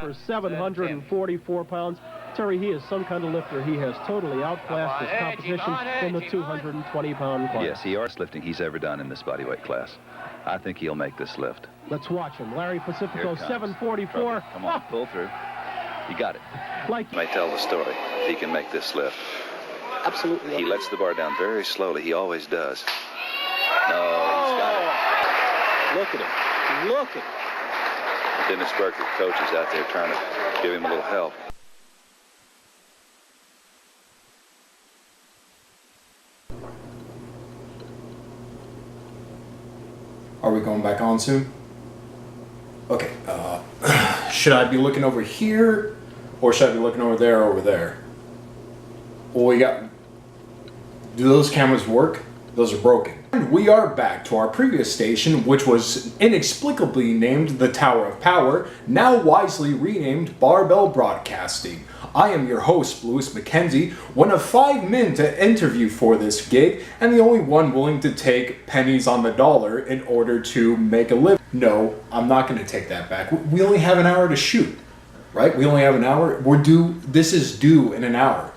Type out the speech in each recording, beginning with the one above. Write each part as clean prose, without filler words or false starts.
for 744 pounds. Terry, he is some kind of lifter. He has totally outclassed his competition in the 220-pound class. Yes, he hardest lifting he's ever done in this bodyweight class. I think he'll make this lift. Let's watch him. Larry Pacifico, 744. Come on, pull through. You got it. Like May tell the story if he can make this lift. Absolutely. He lets the bar down very slowly. He always does. No, he's got it. Look at him. Look at him. Dennis Burke, the coach, is out there trying to give him a little help. Are we going back on soon? Okay, should I be looking over here, or should I be looking over there, or over there? Well, do those cameras work? Those are broken. And we are back to our previous station, which was inexplicably named the Tower of Power, now wisely renamed Barbell Broadcasting. I am your host, Louis McKenzie, one of 5 men to interview for this gig, and the only one willing to take pennies on the dollar in order to make a living. No, I'm not going to take that back. We only have an hour to shoot, right? We only have an hour. This is due in an hour.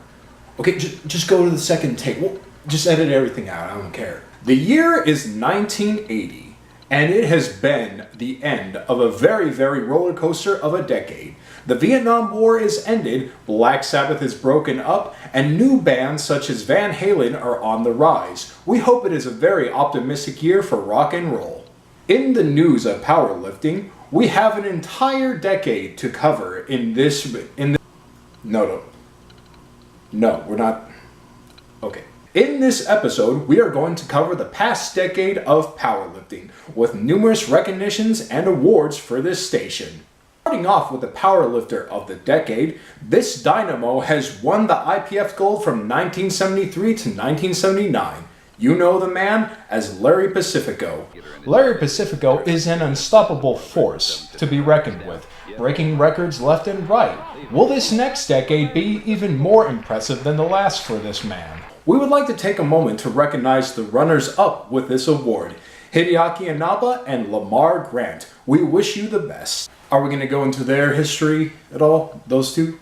Okay, just go to the second take. Well, just edit everything out. I don't care. The year is 1980, and it has been the end of a very, very roller coaster of a decade. The Vietnam War is ended, Black Sabbath is broken up, and new bands such as Van Halen are on the rise. We hope it is a very optimistic year for rock and roll. In the news of powerlifting, we have an entire decade to cover No, we're not. Okay. In this episode, we are going to cover the past decade of powerlifting, with numerous recognitions and awards for this station. Starting off with the powerlifter of the decade, this dynamo has won the IPF gold from 1973 to 1979. You know the man as Larry Pacifico. Larry Pacifico is an unstoppable force to be reckoned with, breaking records left and right. Will this next decade be even more impressive than the last for this man? We would like to take a moment to recognize the runners-up with this award, Hideaki Inaba and Lamar Grant. We wish you the best. Are we going to go into their history at all, those two?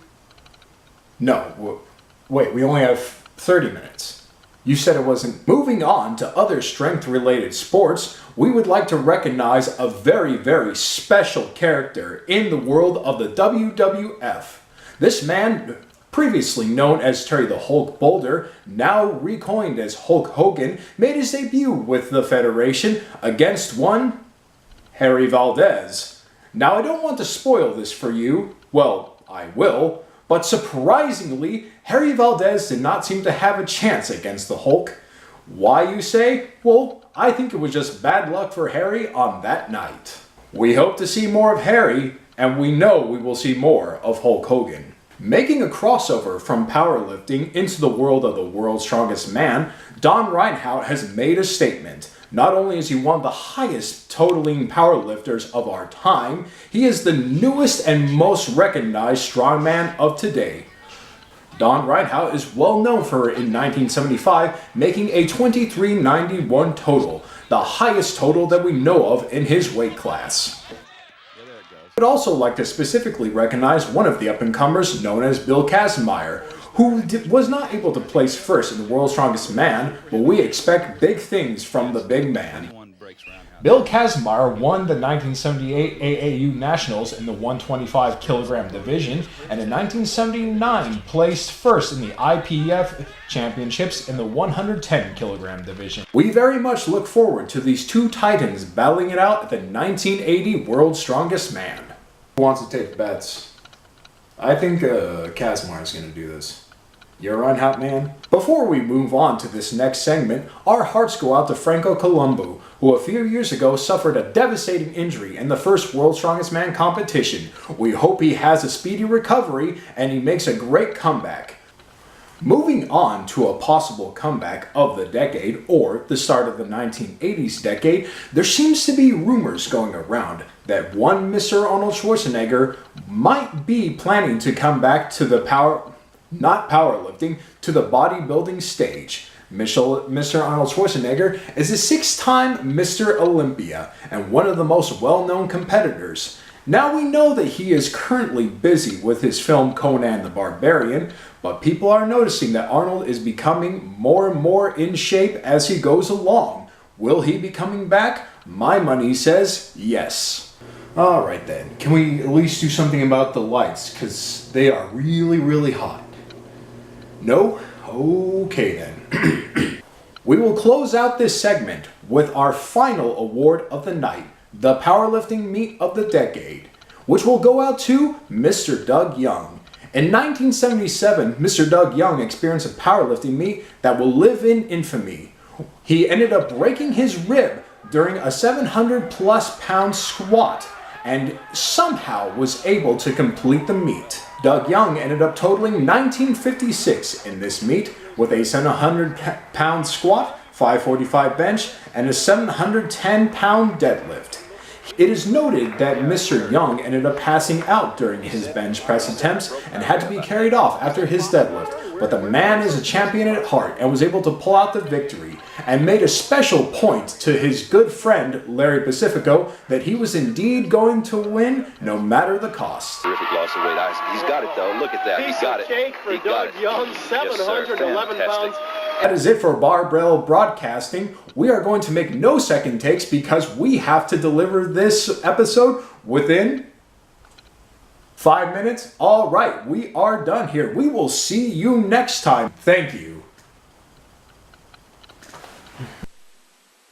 No. Wait, we only have 30 minutes. You said it wasn't. Moving on to other strength-related sports, we would like to recognize a very, very special character in the world of the WWF. This man, previously known as Terry the Hulk Boulder, now recoined as Hulk Hogan, made his debut with the Federation against one Harry Valdez. Now, I don't want to spoil this for you. Well, I will. But surprisingly, Harry Valdez did not seem to have a chance against the Hulk. Why, you say? Well, I think it was just bad luck for Harry on that night. We hope to see more of Harry, and we know we will see more of Hulk Hogan. Making a crossover from powerlifting into the world of the world's strongest man, Don Reinhardt has made a statement. Not only is he one of the highest totaling powerlifters of our time, he is the newest and most recognized strongman of today. Don Reinhardt is well known for, in 1975, making a 2391 total, the highest total that we know of in his weight class. I would also like to specifically recognize one of the up-and-comers known as Bill Kazmaier, who was not able to place first in the World's Strongest Man, but we expect big things from the big man. Bill Kazmaier won the 1978 AAU Nationals in the 125 kilogram division, and in 1979 placed first in the IPF Championships in the 110 kilogram division. We very much look forward to these two titans battling it out at the 1980 World's Strongest Man. Who wants to take bets? I think Kazmaier is going to do this. You're on, hot man? Before we move on to this next segment, our hearts go out to Franco Columbu, who a few years ago suffered a devastating injury in the first World's Strongest Man competition. We hope he has a speedy recovery and he makes a great comeback. Moving on to a possible comeback of the decade, or the start of the 1980s decade, there seems to be rumors going around that one Mr. Arnold Schwarzenegger might be planning to come back to the not powerlifting, to the bodybuilding stage. Mr. Arnold Schwarzenegger is a 6-time Mr. Olympia and one of the most well-known competitors. Now we know that he is currently busy with his film Conan the Barbarian, but people are noticing that Arnold is becoming more and more in shape as he goes along. Will he be coming back? My money says yes. Alright then, can we at least do something about the lights, because they are really, really hot. No? Okay then. We will close out this segment with our final award of the night, the powerlifting meet of the decade, which will go out to Mr. Doug Young. In 1977, Mr. Doug Young experienced a powerlifting meet that will live in infamy. He ended up breaking his rib during a 700+ pound squat and somehow was able to complete the meet. Doug Young ended up totaling 1956 in this meet with a 700 pound squat, 545 bench, and a 710 pound deadlift. It is noted that Mr. Young ended up passing out during his bench press attempts and had to be carried off after his deadlift, but the man is a champion at heart and was able to pull out the victory and made a special point to his good friend Larry Pacifico that he was indeed going to win no matter the cost. Terrific loss of weight. He's got it though. Look at that. He got it. Cake for He got Doug it. Young, 711 pounds. That is it for Barbell Broadcasting. We are going to make no second takes because we have to deliver this episode within 5 minutes. All right, we are done here. We will see you next time. Thank you.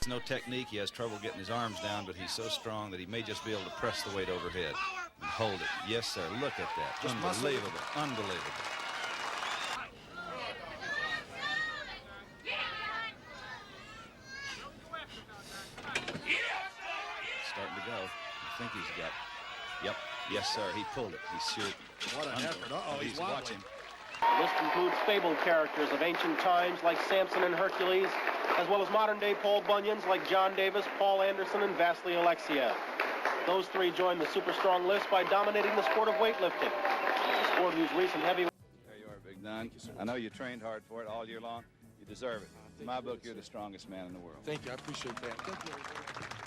No technique. He has trouble getting his arms down, but he's so strong that he may just be able to press the weight overhead and hold it. Yes, sir. Look at that. Just unbelievable. Unbelievable. Starting to go. I think he's got. Yep. Yes, sir. He pulled it. He's sure. What an effort. Uh-oh, he's watching. The list includes fabled characters of ancient times like Samson and Hercules, as well as modern-day Paul Bunyans like John Davis, Paul Anderson, and Vasily Alexiev. Those three joined the super strong list by dominating the sport of weightlifting. The sport whose recent heavy... There you are, Big Don. I know you trained hard for it all year long. You deserve it. In my book, you're the strongest man in the world. Thank you. I appreciate that. Thank you.